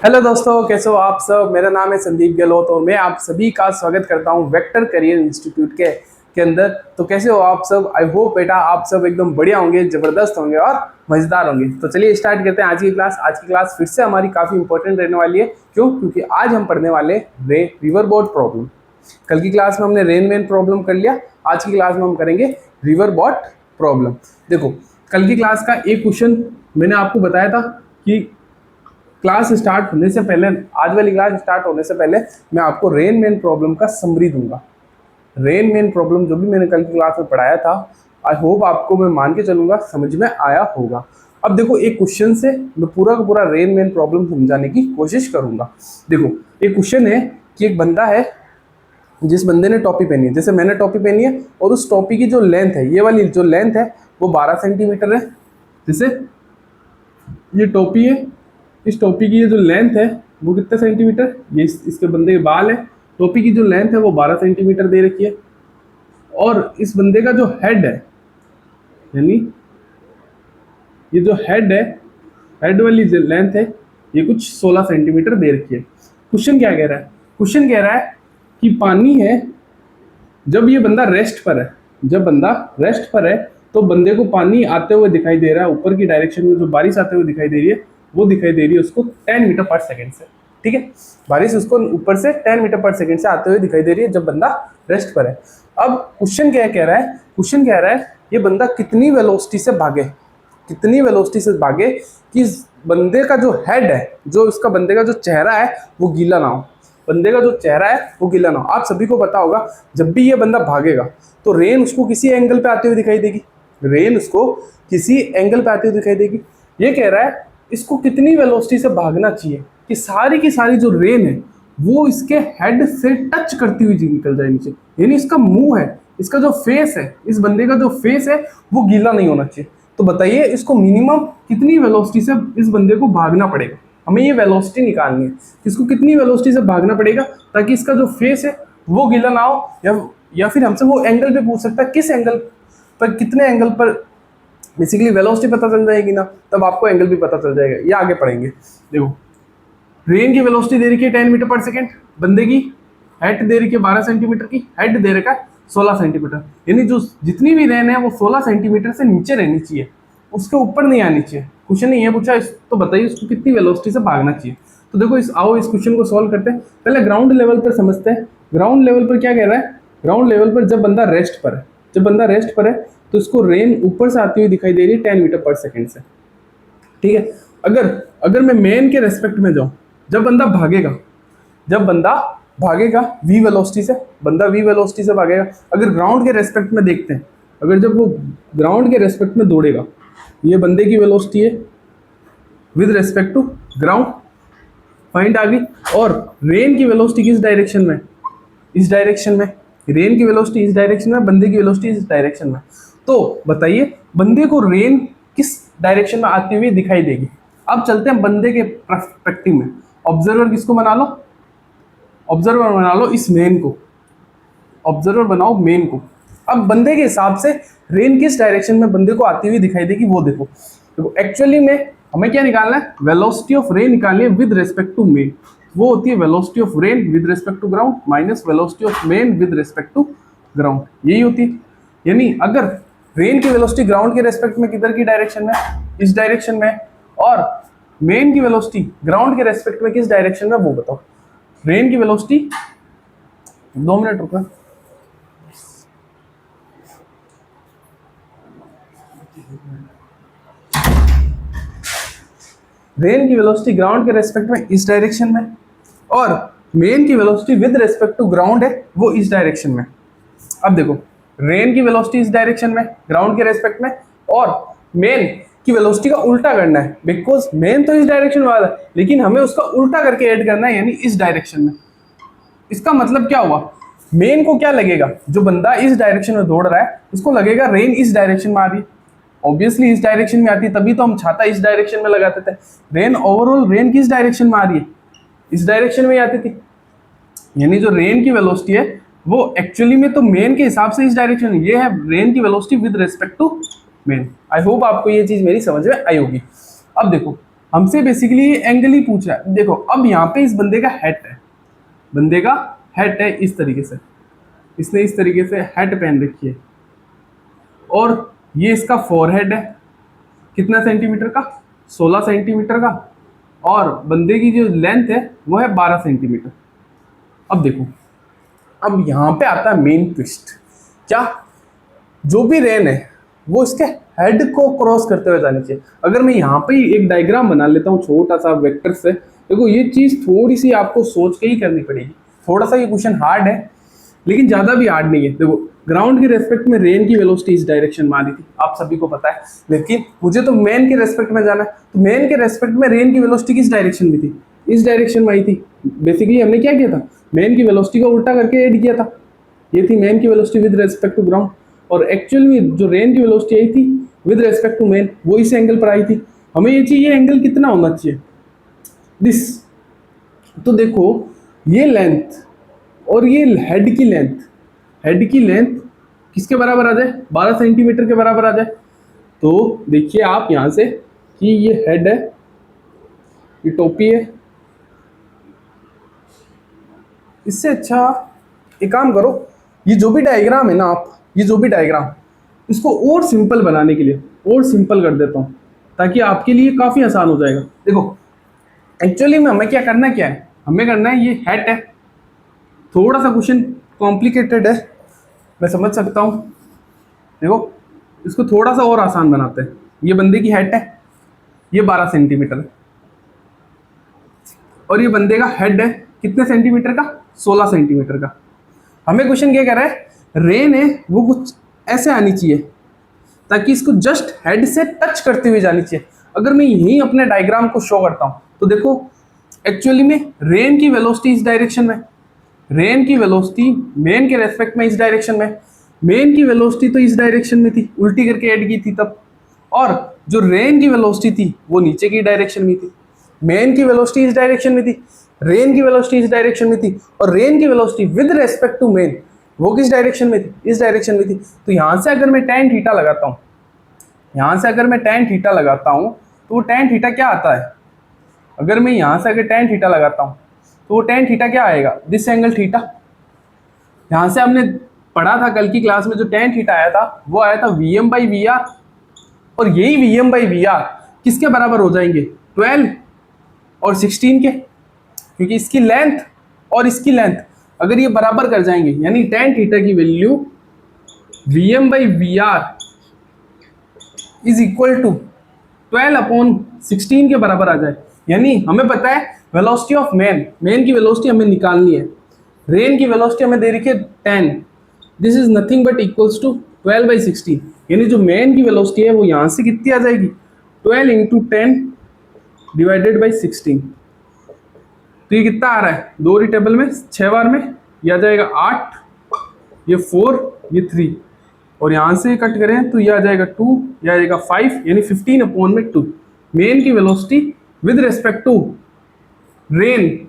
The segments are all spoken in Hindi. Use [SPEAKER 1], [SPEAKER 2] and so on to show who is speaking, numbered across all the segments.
[SPEAKER 1] हेलो दोस्तों, कैसे हो आप सब। मेरा नाम है संदीप गहलोत और मैं आप सभी का स्वागत करता हूं वेक्टर करियर इंस्टीट्यूट के अंदर। तो कैसे हो आप सब। आई होप बेटा आप सब एकदम बढ़िया होंगे, जबरदस्त होंगे और मजेदार होंगे। तो चलिए स्टार्ट करते हैं आज की क्लास। आज की क्लास फिर से हमारी काफ़ी इंपॉर्टेंट रहने वाली है। क्यों? क्योंकि आज हम पढ़ने वाले रिवर बोट प्रॉब्लम। कल की क्लास में हमने रेन मैन प्रॉब्लम कर लिया, आज की क्लास में हम करेंगे रिवर बोट प्रॉब्लम। देखो, कल की क्लास का एक क्वेश्चन मैंने आपको बताया था कि क्लास स्टार्ट होने से पहले, आज वाली क्लास स्टार्ट होने से पहले मैं आपको रेन मैन प्रॉब्लम का समरी दूंगा। रेन मैन प्रॉब्लम जो भी मैंने कल की क्लास में पढ़ाया था, आई होप आपको मैं मान के चलूंगा समझ में आया होगा। अब देखो, एक क्वेश्चन से मैं पूरा का पूरा रेन मैन प्रॉब्लम समझाने की कोशिश करूंगा। देखो, एक क्वेश्चन है कि एक बंदा है, जिस बंदे ने टोपी पहनी है, जैसे मैंने टोपी पहनी है, और उस टोपी की जो लेंथ है, ये वाली जो लेंथ है वो 12 सेंटीमीटर है। जैसे ये टोपी है, इस टोपी की ये जो लेंथ है वो कितने सेंटीमीटर, ये इसके बंदे के बाल है, टोपी की जो लेंथ है वो 12 सेंटीमीटर दे रखी है। और इस बंदे का जो हेड है, यानी ये जो हेड है, हेड वाली जो लेंथ है ये कुछ 16 सेंटीमीटर दे रखी है। क्वेश्चन क्या कह रहा है? क्वेश्चन कह रहा है कि पानी है, जब ये बंदा रेस्ट पर है, जब बंदा रेस्ट पर है तो बंदे को पानी आते हुए दिखाई दे रहा है, ऊपर की डायरेक्शन में जो बारिश आते हुए दिखाई दे रही है वो दिखाई दे रही है उसको 10 मीटर पर सेकंड से। ठीक है, बारिश उसको ऊपर से 10 मीटर पर सेकंड से आते हुए दिखाई दे रही है जब बंदा रेस्ट पर है। अब क्वेश्चन क्या कह रहा है? क्वेश्चन कह रहा है ये बंदा कितनी वेलोसिटी से भागे, कितनी वेलोसिटी से भागे कि बंदे का जो हेड है, जो इसका बंदे का जो चेहरा है वो गीला ना हो, बंदे का जो चेहरा है वो गीला ना हो। आप सभी को पता होगा जब भी ये बंदा भागेगा तो रेन उसको किसी एंगल पे आते हुए दिखाई देगी, रेन उसको किसी एंगल पे आते हुए दिखाई देगी। ये कह रहा है इसको कितनी वेलोसिटी से भागना चाहिए कि सारी की सारी जो रेन है वो इसके हेड से टच करती हुई निकल जाए नीचे, यानी इसका मुंह है, इसका जो फेस है, इस बंदे का जो फेस है वो गीला नहीं होना चाहिए। तो बताइए इसको मिनिमम कितनी वेलोसिटी से इस बंदे को भागना पड़ेगा। हमें ये वेलोसिटी निकालनी है, इसको कितनी वेलोसिटी से भागना पड़ेगा ताकि इसका जो फेस है वो गीला ना हो। या फिर हमसे वो एंगल भी पूछ सकता है, किस एंगल पर, कितने एंगल पर बेसिकली वेलोसिटी पता चल जाएगी ना, तब आपको एंगल भी पता चल जाएगा। ये आगे पढ़ेंगे। देखो, रेन की वेलोसिटी दे रखी है 10 मीटर पर सेकेंड, बंदे की हाइट दे रखी है 12 सेंटीमीटर की, हेड दे रखा है 16 सेंटीमीटर, यानी जो जितनी भी रेन है वो 16 सेंटीमीटर से नीचे रहनी चाहिए, उसके ऊपर नहीं आनी चाहिए। क्वेश्चन ने ये पूछा तो बताइए उसको कितनी वेलोसिटी से भागना चाहिए। तो देखो, आओ इस क्वेश्चन को सॉल्व करते हैं। पहले ग्राउंड लेवल पर समझते हैं। ग्राउंड लेवल पर क्या कह रहा है? ग्राउंड लेवल पर जब बंदा रेस्ट पर है, जब बंदा रेस्ट पर है तो इसको रेन ऊपर से आती हुई दिखाई दे रही है 10 मीटर पर सेकेंड से। ठीक है, अगर अगर मैं मेन के रेस्पेक्ट में जाऊं, जब बंदा भागेगा, जब बंदा भागेगा वी वेलोसिटी से, बंदा वी वेलोसिटी से भागेगा। अगर ग्राउंड के रेस्पेक्ट में देखते हैं, अगर जब वो ग्राउंड के रेस्पेक्ट में दौड़ेगा, ये बंदे की वेलोसिटी है with respect to ground, point आ गई। और रेन की वेलोसिटी किस डायरेक्शन में? इस डायरेक्शन में। रेन की वेलोसिटी इस डायरेक्शन में, बंदे की वेलोसिटी इस डायरेक्शन में। तो बताइए बंदे को रेन किस डायरेक्शन में आती हुई दिखाई देगी। अब चलते हैं बंदे के पर्सपेक्टिव में। ऑब्जर्वर किसको बना लो? ऑब्जर्वर बना लो इस मेन को, ऑब्जर्वर बनाओ मेन को। अब बंदे के हिसाब से रेन किस डायरेक्शन में बंदे को आती हुई दिखाई देगी वो देखो। देखो एक्चुअली में हमें क्या निकालना है? वेलोसिटी ऑफ रेन निकालनी है विद रिस्पेक्ट टू मेन। वो होती है velocity of rain with respect to ground minus velocity of man with respect to ground, यही होती है। यानी अगर रेन की वेलोसिटी ग्राउंड के रेस्पेक्ट में किधर की डायरेक्शन में? इस डायरेक्शन में। और मेन की वेलोसिटी ग्राउंड के रेस्पेक्ट में किस डायरेक्शन में वो बताओ। रेन की वेलोसिटी, 2 मिनट रुको। रेन की वेलोसिटी ग्राउंड के रेस्पेक्ट में इस डायरेक्शन में, और मेन की velocity with respect to ground है वो इस डायरेक्शन में। अब देखो, रेन की वेलोसिटी इस डायरेक्शन में ग्राउंड के रेस्पेक्ट में, और मेन की वेलोसिटी का उल्टा करना है, बिकॉज मेन तो इस डायरेक्शन वाला है लेकिन हमें उसका उल्टा करके ऐड करना है, यानी इस डायरेक्शन में। इसका मतलब क्या हुआ? मेन को क्या लगेगा? जो बंदा इस डायरेक्शन में दौड़ रहा है उसको लगेगा रेन इस डायरेक्शन में आ रही है, ऑब्वियसली इस डायरेक्शन में आती है, तभी तो हम छाता इस डायरेक्शन में लगाते थे। रेन ओवरऑल रेन किस डायरेक्शन में आ रही है? इस डायरेक्शन में ही आती थी, यानी जो रेन की वेलोसिटी है वो एक्चुअली में तो मेन के हिसाब से इस डायरेक्शन में। ये है रेन की velocity with respect to man. I hope आपको ये चीज मेरी समझ में आई होगी। अब देखो, हमसे बेसिकली ये एंगल ही पूछ रहा है। देखो अब यहाँ पे इस बंदे का हेड है, बंदे का हेड है इस तरीके से, इसने इस तरीके से हेड पहन रखी है, और ये इसका फोरहेड है कितना सेंटीमीटर का, 16 सेंटीमीटर का, और बंदे की जो लेंथ है वो है 12 सेंटीमीटर। अब देखो, अब यहाँ पे आता है मेन ट्विस्ट। क्या, जो भी रेन है वो इसके हेड को क्रॉस करते हुए जानी चाहिए। अगर मैं यहाँ पे ही एक डायग्राम बना लेता हूँ छोटा सा वेक्टर से, देखो ये चीज़ थोड़ी सी आपको सोच के ही करनी पड़ेगी। थोड़ा सा ये क्वेश्चन हार्ड है, लेकिन ज़्यादा भी हार्ड नहीं है। देखो ग्राउंड के रेस्पेक्ट में रेन की वेलोसिटी इस डायरेक्शन में आ रही थी, आप सभी को पता है, लेकिन मुझे तो मेन के रेस्पेक्ट में जाना है, तो मेन के रेस्पेक्ट में रेन की वेलोसिटी किस डायरेक्शन में थी, इस डायरेक्शन में आई थी। बेसिकली हमने क्या किया था, मेन की वेलोसिटी को उल्टा करके ऐड किया था। ये थी मेन की velocity with respect to ground, और एक्चुअल में जो रेन की वेलोसिटी आई थी विद रेस्पेक्ट टू मेन, वो इस एंगल पर आई थी। हमें ये चाहिए एंगल कितना होना चाहिए, दिस। तो देखो ये लेंथ और ये हेड की लेंथ, हेड की लेंथ किसके बराबर आ जाए, 12 सेंटीमीटर के बराबर आ जाए। तो देखिए आप यहाँ से कि ये हेड है, ये टोपी है। इससे अच्छा एक काम करो, ये जो भी डायग्राम है ना, आप ये जो भी डायग्राम, इसको और सिंपल बनाने के लिए और सिंपल कर देता हूँ, ताकि आपके लिए काफ़ी आसान हो जाएगा। देखो एक्चुअली में हमें क्या करना है, क्या है हमें करना है, ये हेड है, थोड़ा सा क्वेश्चन कॉम्प्लिकेटेड है मैं समझ सकता हूँ। देखो इसको थोड़ा सा और आसान बनाते हैं। ये बंदे की हेड है, ये 12 सेंटीमीटर है, और ये बंदे का हेड है कितने सेंटीमीटर का, 16 सेंटीमीटर का। हमें क्वेश्चन क्या कह रहा है, रेन है वो कुछ ऐसे आनी चाहिए ताकि इसको जस्ट हेड से टच करते हुए जानी चाहिए। अगर मैं यहीं अपने डायग्राम को शो करता हूँ तो देखो एक्चुअली में रेन की वेलोसिटी इस डायरेक्शन में, रेन की वेलोसिटी मेन के रेस्पेक्ट में इस डायरेक्शन में, मेन की वेलोसिटी तो इस डायरेक्शन में थी, उल्टी करके ऐड की थी तब, और जो रेन की वेलोसिटी थी वो नीचे की डायरेक्शन में थी। मेन की वेलोसिटी इस डायरेक्शन में थी, रेन की वेलोसिटी इस डायरेक्शन में थी, और रेन की velocity with respect to man वो किस डायरेक्शन में थी, इस डायरेक्शन में थी। तो यहाँ से अगर मैं tan थीटा लगाता हूँ, यहाँ से अगर मैं tan थीटा लगाता हूँ तो वो tan थीटा क्या आता है, अगर मैं यहाँ से अगर tan थीटा लगाता हूँ तो वो tan थीटा क्या आएगा, दिस एंगल थीटा। यहाँ से हमने पढ़ा था कल की क्लास में, जो tan थीटा आया था वो आया था Vm/Vr, और यही Vm/Vr किसके बराबर हो जाएंगे, 12 और 16 के, क्योंकि इसकी लेंथ और इसकी लेंथ अगर ये बराबर कर जाएंगे, यानी tan थीटा की value Vm/Vr is equal to 12/16 के बराबर आ जाए। यानी हमें पता है वेलोसिटी ऑफ मेन की वेलोसिटी हमें निकालनी है, रेन की वेलोसिटी हमें दे रखी है 10, this is nothing but equals to 12/16। यानी जो मेन की वेलोसिटी है वो यहाँ से कितनी आ जाएगी, 12 इंटू 10 डिवाइडेड बाई 16। तो ये कितना आ रहा है, दो ही टेबल में 6 बार में, यह आ जाएगा 8, ये 4, ये 3, और यहाँ से कट करें तो यह आ जाएगा 2, यह आ जाएगा 5, यानी 15/2। मेन की velocity with respect to rain,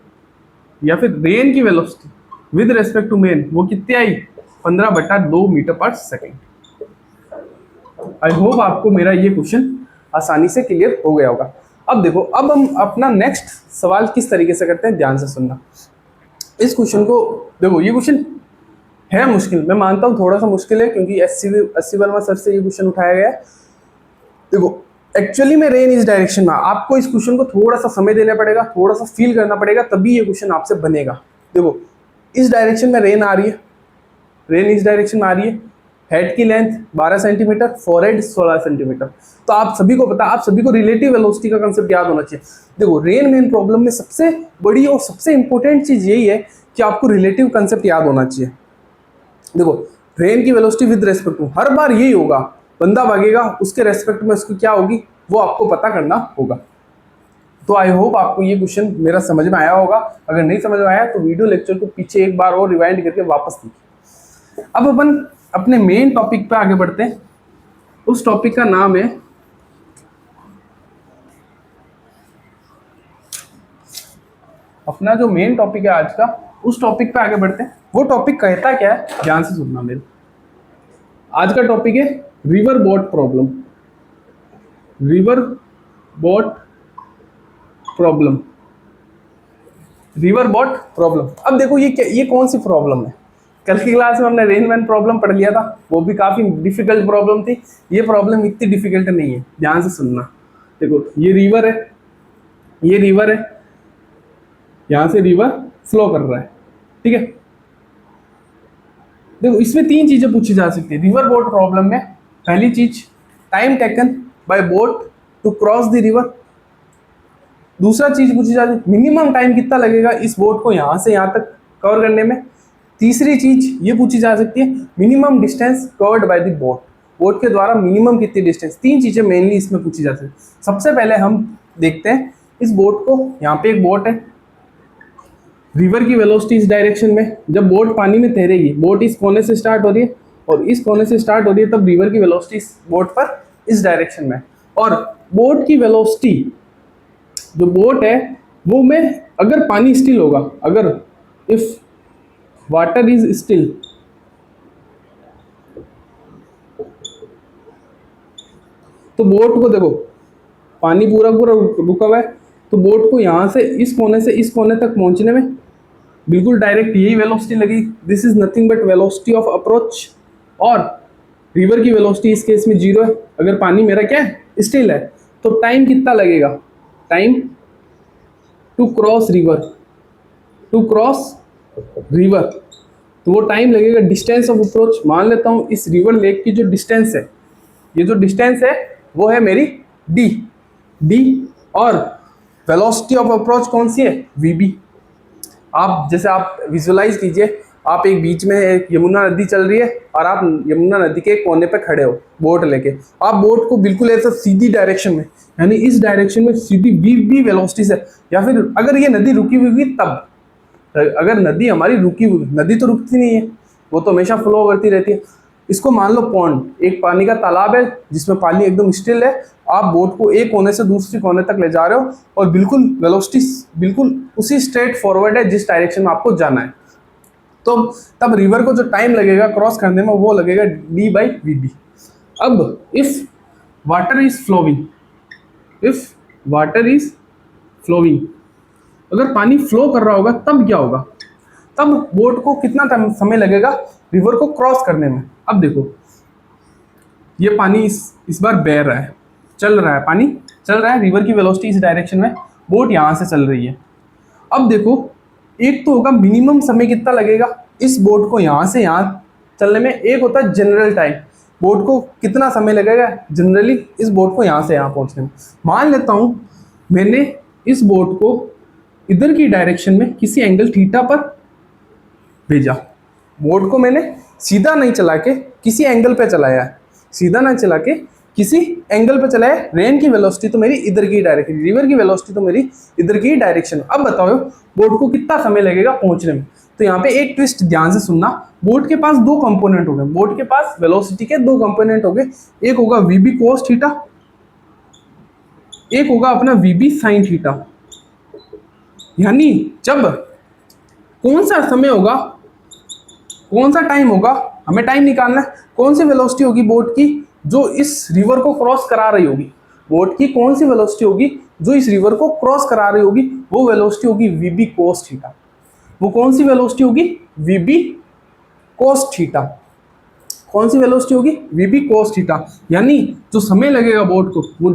[SPEAKER 1] या फिर रेन की velocity with respect to man वो कितनी आई, 15/2 मीटर पर सेकेंड। आई होप आपको मेरा ये क्वेश्चन आसानी से क्लियर हो गया होगा। अब देखो, अब हम अपना नेक्स्ट सवाल किस तरीके से करते हैं, ध्यान से सुनना। इस क्वेश्चन को देखो, ये क्वेश्चन है मुश्किल, मैं मानता हूँ थोड़ा सा मुश्किल है, क्योंकि एससी वर्मा सर से ये क्वेश्चन उठाया गया है। देखो एक्चुअली में रेन इस डायरेक्शन में, आपको इस क्वेश्चन को थोड़ा सा समय देना पड़ेगा, थोड़ा सा फील करना पड़ेगा, तभी ये क्वेश्चन आपसे बनेगा। देखो इस डायरेक्शन में रेन आ रही है, रेन इस डायरेक्शन में आ रही है, हेड की लेंथ 12 सेंटीमीटर, फोरहेड 16 सेंटीमीटर। तो आप सभी को पता, आप सभी को रिलेटिव वेलोसिटी का कंसेप्ट याद होना चाहिए। देखो रेन मेन प्रॉब्लम में सबसे बड़ी और सबसे इंपॉर्टेंट चीज यही है कि आपको रिलेटिव कंसेप्ट याद होना चाहिए। देखो रेन की वेलोसिटी विद रेस्पेक्ट टू, हर बार यही होगा, बंदा भागेगा उसके रेस्पेक्ट में उसकी क्या होगी वो आपको पता करना होगा। तो आई होप आपको ये क्वेश्चन मेरा समझ में आया होगा। अगर नहीं समझ में आया तो वीडियो लेक्चर को पीछे एक बार और रिवाइंड करके वापस देखिए। अब अपन अपने मेन टॉपिक पे आगे बढ़ते हैं। उस टॉपिक का नाम है अपना जो मेन टॉपिक है आज का, उस टॉपिक पे आगे बढ़ते हैं। वो टॉपिक कहता क्या है, ध्यान से सुनना मेरे। आज का टॉपिक है river boat problem. River boat problem, river boat problem. अब देखो ये कौन सी प्रॉब्लम है? कल की क्लास में हमने रेन वैन प्रॉब्लम पढ़ लिया था, वो भी काफी डिफिकल्ट प्रॉब्लम थी। ये प्रॉब्लम इतनी डिफिकल्ट नहीं है, ध्यान से सुनना। देखो ये रिवर है, ये रिवर है, यहां से रिवर फ्लो कर रहा है, ठीक है। देखो इसमें तीन चीजें पूछी जा सकती है रिवर बोट प्रॉब्लम में। पहली चीज, time taken by boat to cross the river. दूसरा चीज पूछी जाती है, मिनिमम टाइम कितना लगेगा इस बोट को यहां से यहां तक कवर करने में। तीसरी चीज ये पूछी जा सकती है, minimum distance covered bye the boat, boat के द्वारा मिनिमम कितनी डिस्टेंस। तीन चीजें मेनली इसमें पूछी जा सकती है। सबसे पहले हम देखते हैं इस बोट को, यहाँ पे एक बोट है, रिवर की वेलोसिटी इस डायरेक्शन में, जब बोट पानी में तैरेगी, बोट इस कोने से स्टार्ट हो रही है और इस कोने से स्टार्ट हो रही है, तब रिवर की वेलोसिटी इस बोट पर इस डायरेक्शन में। और बोट की वेलोसिटी, जो बोट है वो में, अगर पानी स्टिल होगा, अगर इफ वाटर इज स्टिल, तो बोट को देखो पानी पूरा पूरा रुका हुआ है, तो बोट को यहां से इस कोने तक पहुंचने में बिल्कुल डायरेक्ट यही वेलोसिटी लगी। This is nothing but velocity of approach. और रिवर की वेलोसिटी इस केस में 0 है, अगर पानी मेरा क्या है, स्टिल है। तो टाइम कितना लगेगा, time to cross river, to cross river, तो वो टाइम लगेगा डिस्टेंस ऑफ अप्रोच। मान लेता हूं इस रिवर लेक की जो डिस्टेंस है, ये जो डिस्टेंस है वो है मेरी डी, और वेलोसिटी ऑफ अप्रोच कौन सी है, वीबी। आप जैसे आप विजुअलाइज कीजिए, आप एक बीच में एक यमुना नदी चल रही है और आप यमुना नदी के कोने पे खड़े हो बोट लेके, आप बोट को बिल्कुल ऐसा सीधी डायरेक्शन में, यानी इस डायरेक्शन में सीधी वी वेलोसिटी से, या फिर अगर ये नदी रुकी हुई होगी तब, अगर नदी हमारी रुकी हुई, नदी तो रुकती नहीं है, वो तो हमेशा फ्लो करती रहती है। इसको मान लो पॉन्ड, एक पानी का तालाब है जिसमें पानी एकदम स्टिल है, आप बोट को एक कोने से दूसरी कोने तक ले जा रहे हो और बिल्कुल वेलोसिटी बिल्कुल उसी स्ट्रेट फॉरवर्ड है जिस डायरेक्शन में आपको जाना है। तो तब रिवर को जो टाइम लगेगा क्रॉस करने में वो लगेगा d/vb। अब if water is flowing, if water is flowing, अगर पानी फ्लो कर रहा होगा तब क्या होगा, तब बोट को कितना समय लगेगा रिवर को क्रॉस करने में। अब देखो ये पानी इस बार बह रहा है, चल रहा है, पानी चल रहा है, रिवर की वेलोसिटी इस डायरेक्शन में, बोट यहां से चल रही है। अब देखो एक तो होगा मिनिमम समय कितना लगेगा इस बोट को यहां से यहां चलने में, एक होता है जनरल टाइम, बोट को कितना समय लगेगा जनरली इस बोट को यहां से यहां पहुंचने में। मान लेता हूं मैंने इस बोट को इधर की डायरेक्शन में किसी एंगल थीटा पर भेजा, बोट को मैंने सीधा नहीं चला के किसी एंगल पे चलाया है, सीधा ना चला के किसी एंगल पे चलाया। रेन की वेलोसिटी तो मेरी इधर की डायरेक्शन, रिवर की वेलोसिटी तो मेरी इधर की डायरेक्शन। अब बताओ बोट को कितना समय लगेगा पहुंचने में। तो यहाँ पे एक ट्विस्ट ध्यान से सुनना, बोट के पास दो कंपोनेंट हो गए, बोट के पास वेलोसिटी के दो कंपोनेंट हो गए, एक होगा वीबी कोस थीटा, एक होगा अपना वीबी साइन थीटा। यानी जब कौन सा समय होगा, कौन सा टाइम होगा, हमें टाइम निकालना है, कौन सी वेलोसिटी होगी बोट की जो इस रिवर को क्रॉस करा रही होगी, बोट की कौन सी वेलोसिटी होगी जो इस रिवर को क्रॉस करा रही होगी, वो वेलोसिटी होगी वीबी कोस थीटा। वो कौन सी वेलोसिटी होगी, वीबी कोस थीटा। कौन सी वेलोसिटी होगी, वीबी कोस थीटा। यानी जो समय लगेगा बोट को वो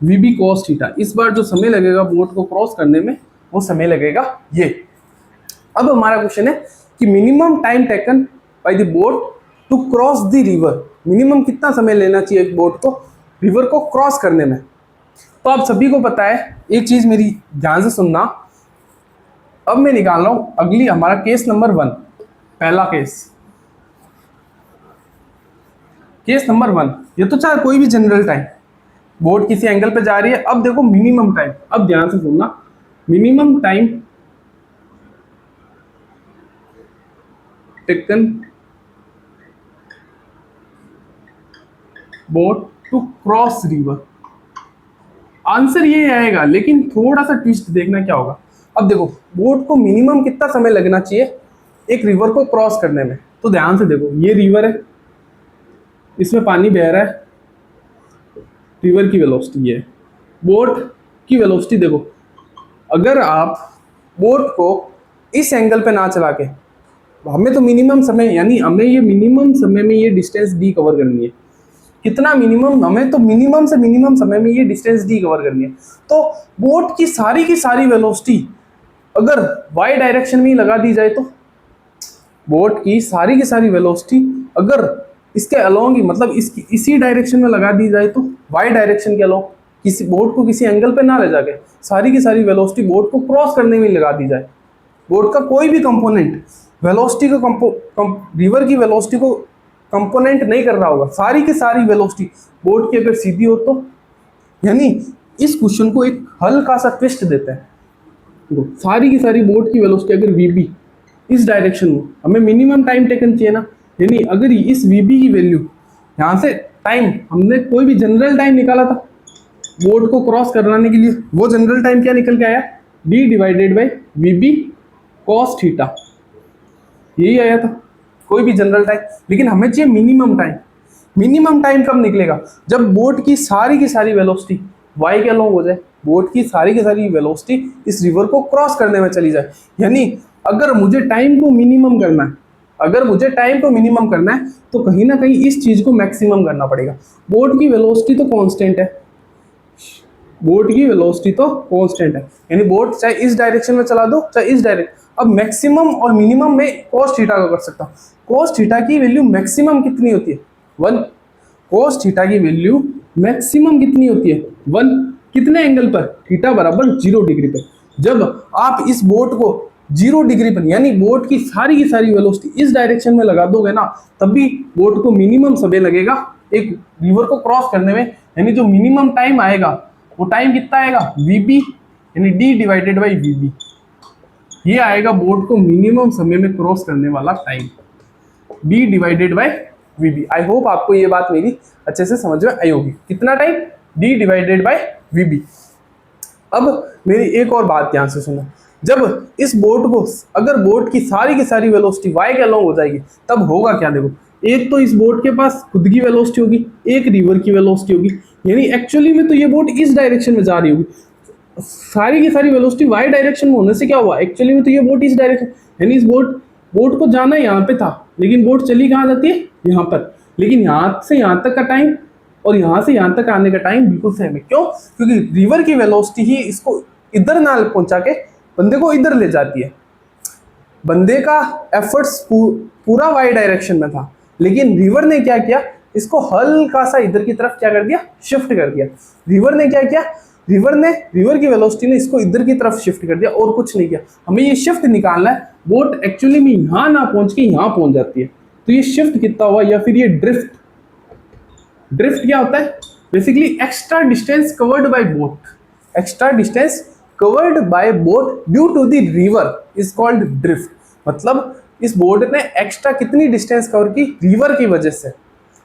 [SPEAKER 1] d/वीबी कोस थीटा। इस बार जो समय लगेगा बोट को क्रॉस करने में वो समय लगेगा ये। अब हमारा क्वेश्चन है कि minimum time taken by the boat to cross the river, minimum कितना समय लेना चाहिए एक बोट को रिवर को क्रॉस करने में। तो आप सभी को पता है, एक चीज मेरी ध्यान से सुनना, अब मैं निकाल रहा हूं अगली हमारा केस नंबर 1, पहला केस नंबर 1। ये तो चाहे कोई भी जनरल टाइम, बोट किसी एंगल पे जा रही है। अब देखो मिनिमम टाइम, अब ध्यान से सुनना, minimum time taken boat to cross river, answer ये आएगा, लेकिन थोड़ा सा ट्विस्ट देखना क्या होगा। अब देखो बोट को मिनिमम कितना समय लगना चाहिए एक रिवर को क्रॉस करने में। तो ध्यान से देखो, ये रिवर है, इसमें पानी बह रहा है, रिवर की वेलोसिटी है, बोट की वेलोसिटी देखो, अगर आप बोट को इस एंगल पे ना चला के, हमें तो मिनिमम समय, यानी हमें ये मिनिमम समय में ये डिस्टेंस डी कवर करनी है। कितना मिनिमम, हमें तो मिनिमम से मिनिमम समय में ये डिस्टेंस डी कवर करनी है। तो बोट की सारी वेलोसिटी अगर वाई डायरेक्शन में ही लगा दी जाए, तो बोट की सारी वेलोसिटी अगर इसके अलोंग ही, मतलब इसकी इसी डायरेक्शन में लगा दी जाए, तो वाई डायरेक्शन के अलोंग, किसी बोट को किसी एंगल पे ना ले जाके सारी की सारी वेलोसिटी बोट को क्रॉस करने में लगा दी जाए। बोट का कोई भी कंपोनेंट वेलोसिटी को रिवर की वेलोसिटी को कंपोनेंट नहीं कर रहा होगा, सारी की सारी वेलोसिटी बोट की अगर सीधी हो तो, यानी इस क्वेश्चन को एक हल्का सा ट्विस्ट देते हैं। देखो, सारी की सारी बोट की वेलोसिटी अगर वीबी इस डायरेक्शन में, हमें मिनिमम टाइम टेकन चाहिए ना, यानी अगर इस वीबी की वैल्यू यहाँ से टाइम, हमने कोई भी जनरल टाइम निकाला था बोट को क्रॉस कराने के लिए, वो जनरल टाइम क्या निकल के आया, d divided by v cos theta, यही आया था कोई भी जनरल टाइम। लेकिन हमें चाहिए मिनिमम टाइम। मिनिमम टाइम कब निकलेगा, जब बोट की सारी वेलोसिटी वाई के अलोंग हो जाए, बोट की सारी वेलोसिटी इस रिवर को क्रॉस करने में चली जाए। यानी अगर मुझे टाइम को मिनिमम करना है, तो कहीं ना कहीं इस चीज को मैक्सिमम करना पड़ेगा। बोट की वेलोसिटी तो कांस्टेंट है, यानी बोट चाहे इस डायरेक्शन में चला दो चाहे इस डायरेक्शन। अब मैक्सिमम और मिनिमम में cos थीटा का कर सकता हूँ। cos थीटा की वैल्यू मैक्सिमम कितनी होती है, 1। cos थीटा की वैल्यू मैक्सिमम कितनी होती है, 1। कितने एंगल पर, थीटा बराबर 0 डिग्री पर। जब आप इस बोट को 0 डिग्री पर, यानी बोट की सारी वेलोसिटी इस डायरेक्शन में लगा दोगे ना, तब भी बोट को मिनिमम समय लगेगा एक रिवर को क्रॉस करने में। यानी जो मिनिमम टाइम आएगा वो टाइम कितना आएगा, वीबी, यानी डी डिवाइडेड बाई वीबी, ये आएगा बोट को मिनिमम समय में क्रॉस करने वाला time, D divided by VB. I hope आपको ये बात मेरी अच्छे से समझ में आई होगी। कितना टाइम, डी डिवाइडेड बाई वीबी। अब मेरी एक और बात ध्यान से सुनो, जब इस बोट को, अगर बोट की सारी वेलोसिटी वाई के अलोंग हो जाएगी, तब होगा क्या, देखो, एक तो इस बोट के पास खुद की वेलोसिटी होगी, एक रिवर की वेलोसिटी होगी। यानी एक्चुअली में तो ये बोट इस डायरेक्शन में जा रही होगी, सारी की सारी वेलोसिटी वाई डायरेक्शन में होने से क्या हुआ, एक्चुअली में तो ये बोट इस डायरेक्शन, यानी इस बोट को जाना यहाँ पे था, लेकिन बोट चली कहाँ जाती है, यहाँ पर। लेकिन यहाँ से यहाँ तक का टाइम और यहाँ से यहाँ तक आने का टाइम बिल्कुल सेम है। क्यों, क्योंकि रिवर की वेलोसिटी ही इसको इधर ना पहुंचा के बंदे को इधर ले जाती है। बंदे का एफर्ट्स पूरा वाई डायरेक्शन में था, लेकिन रिवर ने क्या किया, इसको हल्का सा इधर की तरफ क्या कर दिया, शिफ्ट कर दिया। रिवर ने क्या किया, रिवर की वेलोसिटी ने इसको इधर की तरफ शिफ्ट कर दिया, और कुछ नहीं किया। हमें ये शिफ्ट निकालना है। बोट एक्चुअली में यहाँ ना पहुंच के यहाँ पहुंच जाती है, तो ये शिफ्ट कितना हुआ, या फिर ये ड्रिफ्ट क्या होता है, basically extra distance covered by boat, extra distance covered by boat due to the river is called drift. मतलब इस बोट ने एक्स्ट्रा कितनी डिस्टेंस कवर की रिवर की वजह से,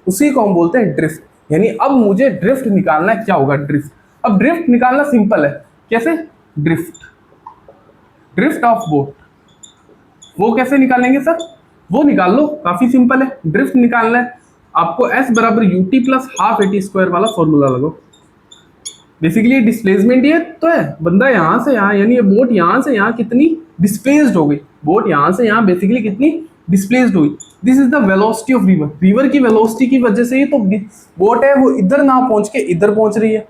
[SPEAKER 1] उसी को हम बोलते हैं ड्रिफ्ट। यानी अब मुझे ड्रिफ्ट निकालना है, क्या होगा ड्रिफ्ट। अब ड्रिफ्ट निकालना सिंपल है, कैसे, ड्रिफ्ट ऑफ बोट, वो कैसे निकालेंगे सर, वो निकाल लो, काफी सिंपल है। ड्रिफ्ट निकालना है आपको, एस बराबर UT plus half eighty square वाला फॉर्मूला लगाओ। बेसिकली डिस्प्लेसमेंट ये तो है, बंदा यहाँ से यहाँ, यानी ये बोट यहाँ से यहाँ कितनी डिस्प्लेस्ड हो गई, बोट यहाँ से यहाँ बेसिकली कितनी डिस्प्लेस्ड हुई। This is the velocity of river. River की वेलोसिटी की वजह से ही तो बोट है वो इधर ना पहुंच के इधर पहुंच रही है।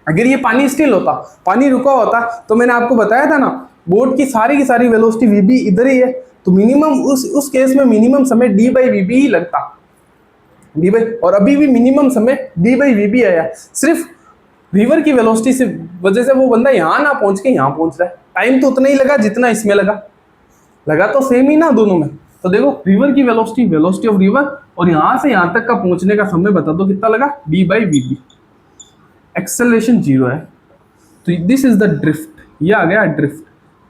[SPEAKER 1] अगर ये पानी स्टिल होता, पानी रुका होता, तो मैंने आपको बताया था ना, बोट की सारी वेलोसिटी वीबी इधर ही है, तो मिनिमम उस केस में मिनिमम समय डी बाई वीबी ही लगता, डी बाई, और अभी भी मिनिमम समय डी बाई वीबी आया। सिर्फ रिवर की वेलोसिटी से वजह से वो बंदा यहाँ ना पहुंच के यहाँ पहुंच रहा है। टाइम तो उतना ही लगा जितना इसमें लगा तो सेम ही ना दोनों में। तो देखो, रिवर की वेलोसिटी ऑफ रिवर, और यहाँ से यहाँ तक का पहुंचने का समय बता दो कितना लगा, डी बाई वीबी। एक्सेलरेशन 0 है, तो दिस इज द ड्रिफ्ट, ये आ गया ड्रिफ्ट।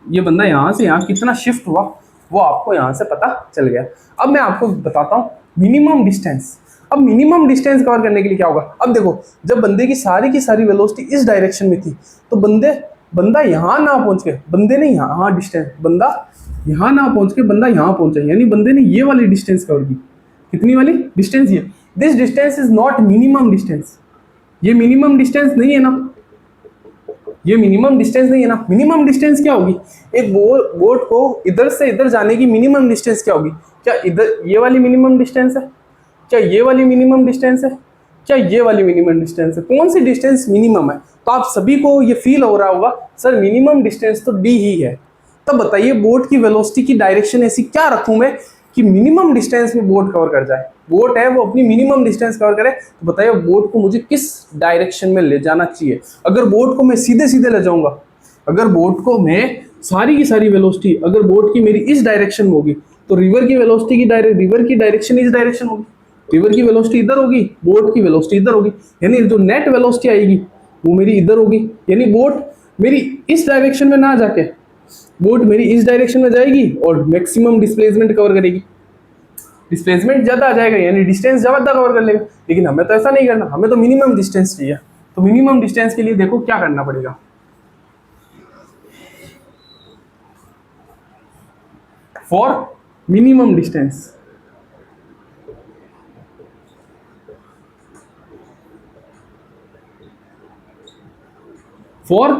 [SPEAKER 1] ये बंदा यहाँ से यहाँ कितना शिफ्ट हुआ वो आपको यहाँ से पता चल गया। अब मैं आपको बताता हूँ मिनिमम डिस्टेंस। अब मिनिमम डिस्टेंस कवर करने के लिए क्या होगा, अब देखो, जब बंदे की सारी वेलोसिटी इस डायरेक्शन में थी, तो बंदा यहाँ ना पहुंच के, बंदे ने यहाँ डिस्टेंस, बंदा यहाँ ना पहुंच के बंदा यहाँ पहुंचा, यानी बंदे ने ये वाली डिस्टेंस कवर की। कितनी वाली डिस्टेंस, ये, this distance is not minimum distance, ये मिनिमम डिस्टेंस नहीं है ना, ये मिनिमम डिस्टेंस नहीं है ना। मिनिमम डिस्टेंस क्या होगी, एक बोट को इधर से इधर जाने की मिनिमम डिस्टेंस क्या होगी? क्या इधर ये वाली मिनिमम डिस्टेंस है, क्या ये वाली मिनिमम डिस्टेंस है, क्या ये वाली मिनिमम डिस्टेंस है? कौन सी डिस्टेंस मिनिमम है? तो आप सभी को ये फील हो रहा होगा सर मिनिमम डिस्टेंस तो डी ही है। तब बताइए बोट की वेलोसिटी की डायरेक्शन ऐसी क्या रखूं मैं कि मिनिमम डिस्टेंस में बोट कवर कर जाए। बोट है वो अपनी मिनिमम डिस्टेंस कवर करे, तो बताइए बोट को मुझे किस डायरेक्शन में ले जाना चाहिए? अगर बोट को मैं सीधे सीधे ले जाऊंगा, अगर बोट को मैं सारी की सारी वेलोसिटी अगर बोट की मेरी इस डायरेक्शन में होगी, तो रिवर की वेलोसिटी की रिवर की डायरेक्शन इस डायरेक्शन होगी, रिवर की वेलोसिटी इधर होगी, बोट की वेलोसिटी इधर होगी, यानी जो नेट वेलोसिटी आएगी वो मेरी इधर होगी। यानी बोट मेरी इस डायरेक्शन में ना जाके बोट मेरी इस डायरेक्शन में जाएगी और मैक्सिमम डिस्प्लेसमेंट कवर करेगी। डिस्प्लेसमेंट ज़्यादा आ जाएगा यानी डिस्टेंस ज़्यादा कवर कर लेगा, लेकिन हमें तो ऐसा नहीं करना, हमें तो मिनिमम डिस्टेंस चाहिए। तो मिनिमम डिस्टेंस के लिए देखो क्या करना पड़ेगा। For minimum distance, for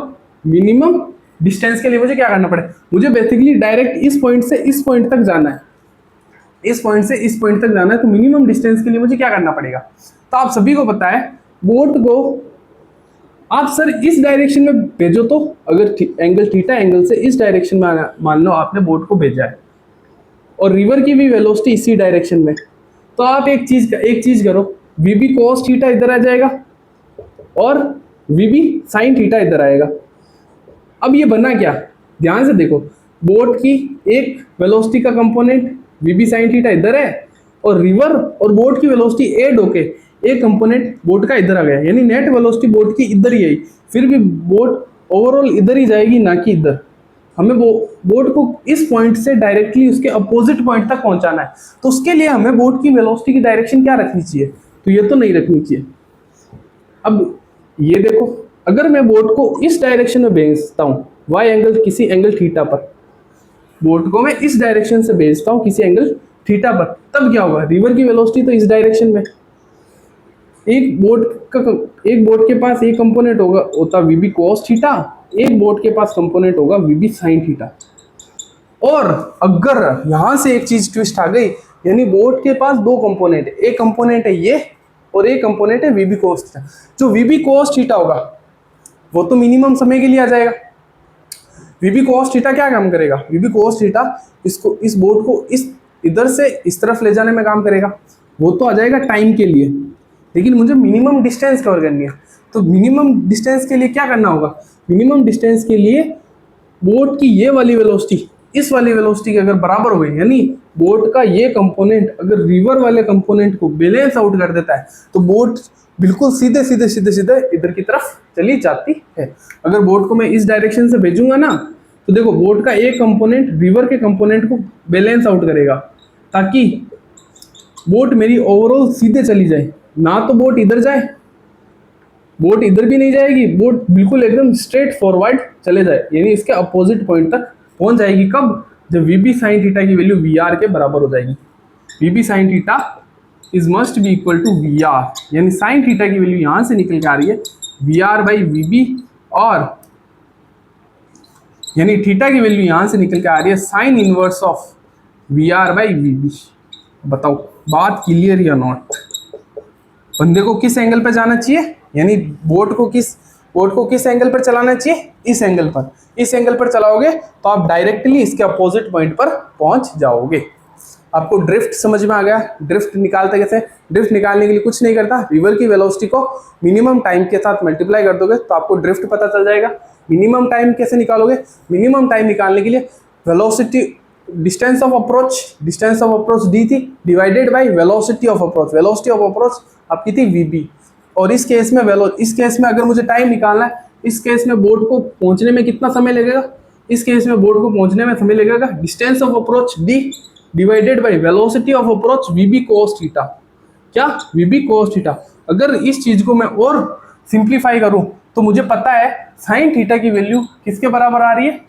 [SPEAKER 1] minimum distance के लिए मुझे क्या करना पड़ेगा? मुझे बेसिकली डायरेक्ट इस पॉइंट से इस पॉइंट तक जाना है, इस पॉइंट से इस पॉइंट तक जाना है। तो मिनिमम डिस्टेंस के लिए मुझे क्या करना पड़ेगा? तो आप सभी को पता है बोट को आप सर इस डायरेक्शन में भेजो, तो अगर एंगल थीटा एंगल से इस डायरेक्शन में मान लो आपने बोट को भेजा है और रिवर की भी वेलोसिटी इसी डायरेक्शन में, तो आप एक चीज करो, वी बी कोस थीटा इधर आ जाएगा और वी बी साइन थीटा इधर आएगा। अब ये बना क्या, ध्यान से देखो, बोट की एक वेलोसिटी का component v b sine theta इधर है और रिवर और बोट की वेलोसिटी ऐड होके एक कंपोनेंट बोट का इधर आ गया, यानी नेट वेलोसिटी बोट की इधर ही आई। फिर भी बोट ओवरऑल इधर ही जाएगी ना कि इधर। हमें बोट को इस पॉइंट से डायरेक्टली उसके अपोजिट पॉइंट तक पहुंचाना है, तो उसके लिए हमें बोट की वेलोसिटी की डायरेक्शन क्या रखनी चाहिए? तो ये तो नहीं रखनी चाहिए। अब ये देखो, अगर मैं बोट को इस डायरेक्शन में भेजता हूँ वाई एंगल किसी एंगल थीटा पर, बोट को मैं इस डायरेक्शन से भेजता हूँ किसी एंगल थीटा पर, तब क्या होगा? रिवर की वेलोसिटी तो इस डायरेक्शन में, एक बोट के पास एक कंपोनेंट होता वी बी कॉस थीटा, एक बोट के पास कंपोनेंट होगा वी बी साइन थीटा। और अगर यहां से एक चीज ट्विस्ट आ गई, यानी बोट के पास दो कंपोनेंट है, एक कंपोनेंट है ये और एक कंपोनेंट है वी बी कॉस थीटा। जो वी बी कॉस थीटा होगा वो तो मिनिमम समय के लिए आ जाएगा। वी बी कॉस थीटा क्या काम करेगा? वी बी कॉस थीटा इस बोट को इस इधर से इस तरफ ले जाने में काम करेगा, वो तो आ जाएगा टाइम के लिए, लेकिन मुझे मिनिमम डिस्टेंस कवर करनी है। तो मिनिमम डिस्टेंस के लिए क्या करना होगा? मिनिमम डिस्टेंस के लिए बोट की ये वाली वेलोसिटी इस वाली वेलोसिटी के अगर बराबर हो गई, यानी बोट का ये कंपोनेंट अगर रिवर वाले कंपोनेंट को बैलेंस आउट कर देता है, तो बोट बिल्कुल सीधे सीधे सीधे सीधे इधर की तरफ चली जाती है। अगर बोट को मैं इस डायरेक्शन से भेजूंगा ना, तो देखो बोट का एक कंपोनेंट रिवर के कंपोनेंट को बैलेंस आउट करेगा, ताकि बोट मेरी ओवरऑल सीधे चली जाए। ना तो बोट इधर जाए, बोट इधर भी नहीं जाएगी, बोट बिल्कुल एकदम स्ट्रेट फॉरवर्ड चले जाए, यानी इसके अपोजिट पॉइंट तक पहुंच जाएगी। कब? जब वी बी साइन थीटा की वैल्यू वी आर के बराबर हो जाएगी। V b sine theta is must be equal to v r, यानी साइन थीटा की वैल्यू यहां से निकल के आ रही है v r by v b, और यानी थीटा की वैल्यू यहां से निकल के आ रही है sine inverse of v r by v b. बताओ बात क्लियर या नॉट? बंदे को किस एंगल पर जाना चाहिए, यानी बोट को किस एंगल पर चलाना चाहिए? इस एंगल पर। इस एंगल पर चलाओगे तो आप डायरेक्टली इसके अपोजिट पॉइंट पर पहुंच जाओगे। आपको ड्रिफ्ट समझ में आ गया? ड्रिफ्ट निकालते कैसे? ड्रिफ्ट निकालने के लिए कुछ नहीं करता, रिवर की वेलोसिटी को मिनिमम टाइम के साथ मल्टीप्लाई कर दोगे तो आपको ड्रिफ्ट पता चल जाएगा। मिनिमम टाइम कैसे निकालोगे? मिनिमम टाइम निकालने के लिए velocity distance of approach D थी divided by velocity of approach. Velocity of approach आपकी थी वी बी, और इस केस में अगर मुझे टाइम निकालना है, इस केस में बोट को पहुंचने में कितना समय लगेगा? इस केस में बोट को पहुंचने में समय लगेगा distance of approach D divided by velocity of approach V B cos theta. क्या? V B cos theta. अगर इस चीज को मैं और सिंप्लीफाई करूं तो मुझे पता है साइन थीटा की वैल्यू किसके बराबर आ रही है?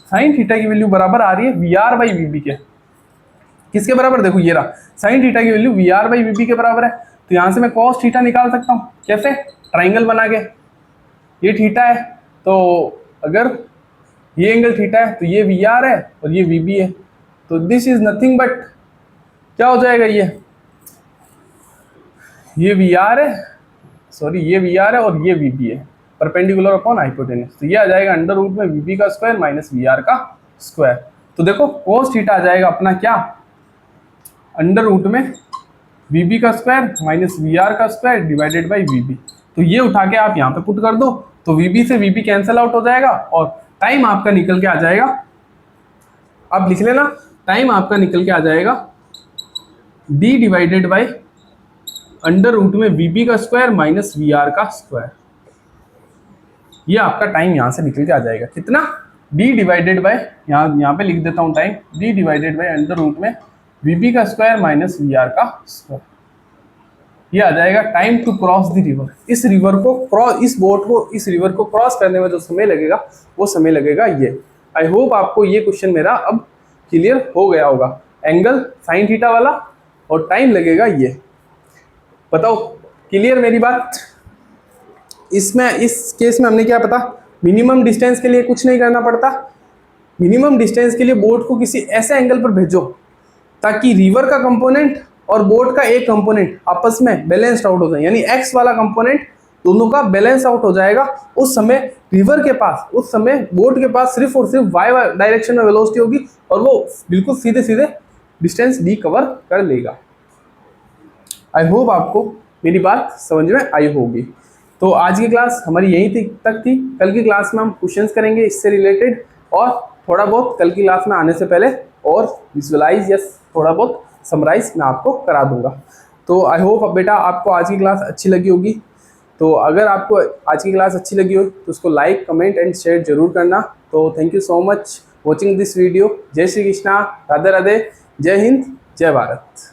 [SPEAKER 1] साइन थीटा की वैल्यू बराबर आ रही है v r by v b के। किसके बराबर? देखो ये रहा, साइन थीटा की value v r by v b के बराबर है। तो यहां से मैं कॉस थीटा निकाल सकता हूं। कैसे? ट्राइंगल बना के, ये थीटा है तो अगर ये एंगल थीटा है तो ये वी आर है और ये वी बी है, तो दिस इज नथिंग बट क्या हो जाएगा, ये वी आर है, सॉरी ये वी आर है और ये वी बी है, परपेंडिकुलर अपॉन हाइपोटेन्यूज, तो ये आ जाएगा अंडर रूट में वी बी का स्क्वायर माइनस वी आर का स्क्वायर। तो देखो कोस थीटा आ जाएगा अपना क्या, अंडर रूट में वी बी का स्क्वायर माइनस वी आर का square divided by v b. तो ये उठा के आप यहाँ पे पुट कर दो, तो वी बी से वी बी कैंसिल आउट हो जाएगा और टाइम आपका निकल के आ जाएगा, आप लिख लेना, टाइम आपका निकल के आ जाएगा D divided by under root में वी बी का स्क्वायर माइनस वी आर का स्क्वायर। ये आपका टाइम यहाँ से निकल के आ जाएगा कितना, डी डिवाइडेड बाई, यहाँ पे लिख देता हूँ time, D divided by under root में वी बी का स्क्वायर माइनस वी आर का स्क्वायर। ये आ जाएगा time to cross the river. इस रिवर को क्रॉस, इस बोट को इस रिवर को क्रॉस करने में जो समय लगेगा वो समय लगेगा ये। आई होप आपको ये क्वेश्चन मेरा अब क्लियर हो गया होगा। एंगल साइन थीटा वाला और टाइम लगेगा ये। बताओ क्लियर मेरी बात? इसमें इस केस में हमने क्या पता, मिनिमम डिस्टेंस के लिए कुछ नहीं करना पड़ता, मिनिमम डिस्टेंस के लिए बोट को किसी ऐसे एंगल पर भेजो ताकि रिवर का कंपोनेंट और बोट का एक कंपोनेंट आपस में बैलेंस्ड आउट हो जाए, यानी एक्स वाला कंपोनेंट दोनों का बैलेंस आउट हो जाएगा। उस समय रिवर के पास, उस समय बोट के पास सिर्फ और सिर्फ वाई डायरेक्शन में वेलोसिटी होगी और वो बिल्कुल सीधे सीधे डिस्टेंस डी कवर कर लेगा। आई होप आपको मेरी बात समझ में आई होगी। तो आज की क्लास हमारी यहीं तक थी। कल की क्लास में हम क्वेश्चंस करेंगे इससे रिलेटेड और थोड़ा बहुत कल की क्लास में आने से पहले और विजुअलाइज या थोड़ा बहुत समराइज मैं आपको करा दूंगा। तो आई होप अब बेटा आपको आज की क्लास अच्छी लगी होगी। तो अगर आपको आज की क्लास अच्छी लगी हो तो उसको लाइक, कमेंट एंड शेयर जरूर करना। तो thank you so much watching this video. जय श्री कृष्णा, राधे राधे, जय हिंद, जय भारत।